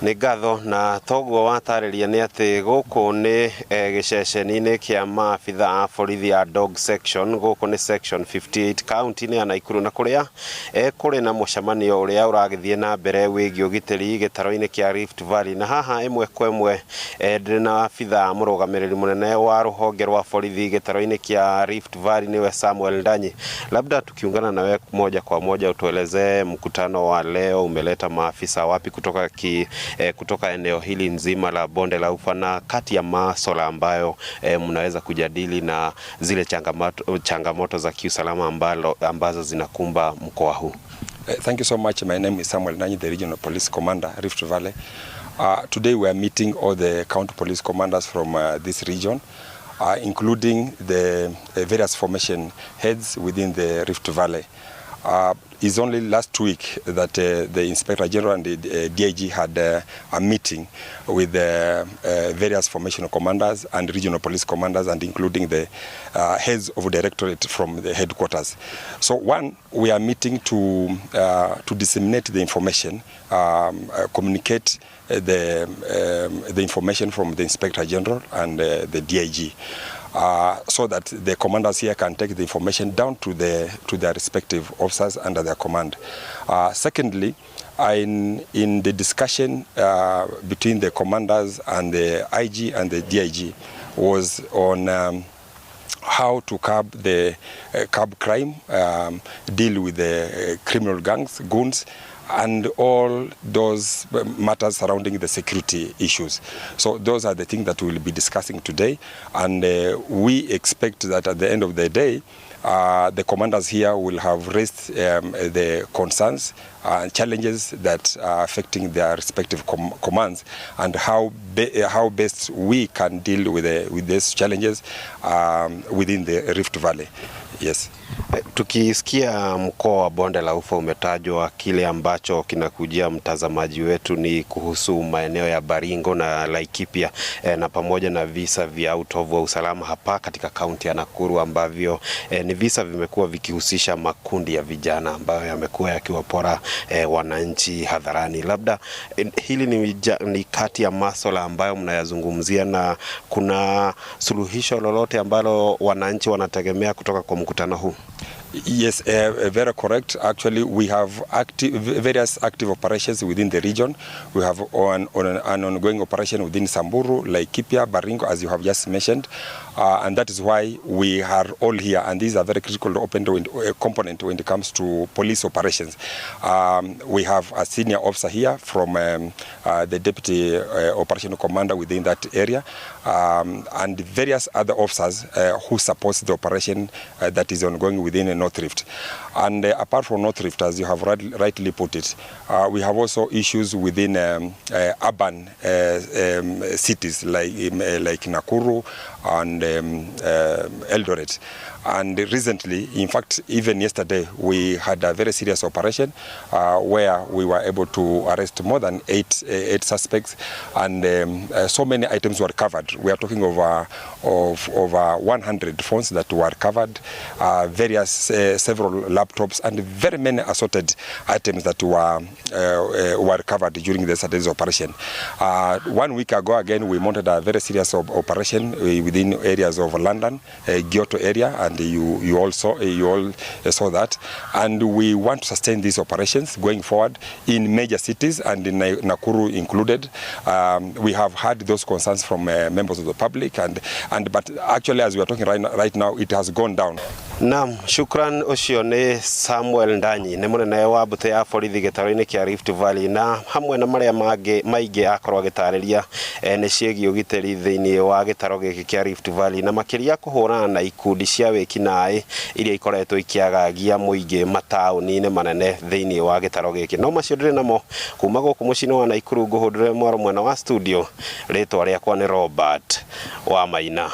Nĩ ngatho na toguo watarĩria nĩ atĩ gũkũ nĩ gĩceceni-inĩ kĩa maabitha a borithi a dog section, gũkũ nĩ section 58 kauntĩ-inĩ ya Nakuru, na kũrĩa kũrĩ na mũcemanio ũrĩa ũragĩthiĩ na mbere wĩgiĩ ũgitĩri gĩtaro-inĩ kĩa Rift Valley. Na haha ĩmwe kwa ĩmwe ndĩrĩ na abitha mũrũgamĩrĩri mũnene wa rũhonge rwa borithi gĩtaro-inĩ kĩa Rift Valley niwe Samuel Ndanyi. Labda tukiungana nawe moja kwa moja utueleze mkutano wa leo umeleta maafisa wapi kutoka eneo hili nzima la bonde la Ufa, na kati ya masuala ambayo mnaweza kujadili na zile changamoto za kiusalama ambazo zinakumba mkoa huu. Thank you so much. My name is Samuel Ndanyi, the Regional Police Commander, Rift Valley. Today we are meeting all the county police commanders from this region, including the various formation heads within the Rift Valley. It's only last week that the Inspector General and the DIG had a meeting with the various formational commanders and regional police commanders, and including the heads of directorate from the headquarters. So one, we are meeting to disseminate the information, communicate the information from the Inspector General and the DIG. So that the commanders here can take the information down to their respective officers under their command. Secondly, in the discussion between the commanders and the IG and the DIG was on how to curb crime, deal with the criminal gangs, goons, and all those matters surrounding the security issues. So those are the things that we'll be discussing today, and we expect that at the end of the day, the commanders here will have raised the concerns and challenges that are affecting their respective commands, and how best we can deal with these challenges within the Rift Valley. Yes. Tukisikia mkoa wa bonde la Ufa umetajwa, kile ambacho kinakujia mtazamaji wetu ni kuhusu maeneo ya Baringo na Laikipia, na pamoja na visa vya utovu wa usalama hapa katika kaunti ya Nakuru, ambavyo ni visa vimekuwa vikihusisha makundi ya vijana ambayo yamekuwa yakiwapora wananchi hadharani. Labda hili ni kati ya masuala ambayo mnayazungumzia, na kuna suluhisho lolote ambalo wananchi wanategemea kutoka kwa mkutano huu? Yes, very correct. Actually, we have various active operations within the region. We have an ongoing operation within Samburu, Laikipia, Baringo, as you have just mentioned, and that is why we are all here. And these are very critical open component when it comes to police operations. We have a senior officer here from the deputy operational commander within that area, and various other officers who support the operation that is ongoing within North Rift. And apart from North Rift, as you have rightly put it, we have also issues within urban cities like Nakuru and Eldoret. And recently, in fact, even yesterday, we had a very serious operation where we were able to arrest more than eight suspects, and so many items were covered. We are talking of over 100 phones that were covered, several laptops, and very many assorted items that were covered during yesterday's operation. 1 week ago, again, we mounted a very serious operation within areas of London, Kyoto area, and you all saw that, and we want to sustain these operations going forward in major cities, and in Nakuru included. We have had those concerns from members of the public, but actually, as we are talking right now, it has gone down. Naam, shukran. Ucio ni Samuel Ndanyi, ni munene wa mbũtũ ya borithi gĩtaro-inĩ kĩa Rift Valley, na hamwe na marĩa maingĩ akorwo agĩtarĩria nĩ ciĩgiĩ ũgitĩri thĩinĩ wa gĩtaro gĩkĩ kĩa Rift Valley, na makĩria kũhũrana na ikundi cia wĩkinaĩ iria ikoretwo ikiagagia mũingĩ mataũni-inĩ manene thĩinĩ wa gĩtaro gĩkĩ. No macio ndĩrĩ namo kuma gũkũ mũciĩ-inĩ wa Nakuru, ngũhũndũre mwaro mwena wa studio, rĩtwa rĩakwa nĩ Robert wa Maina.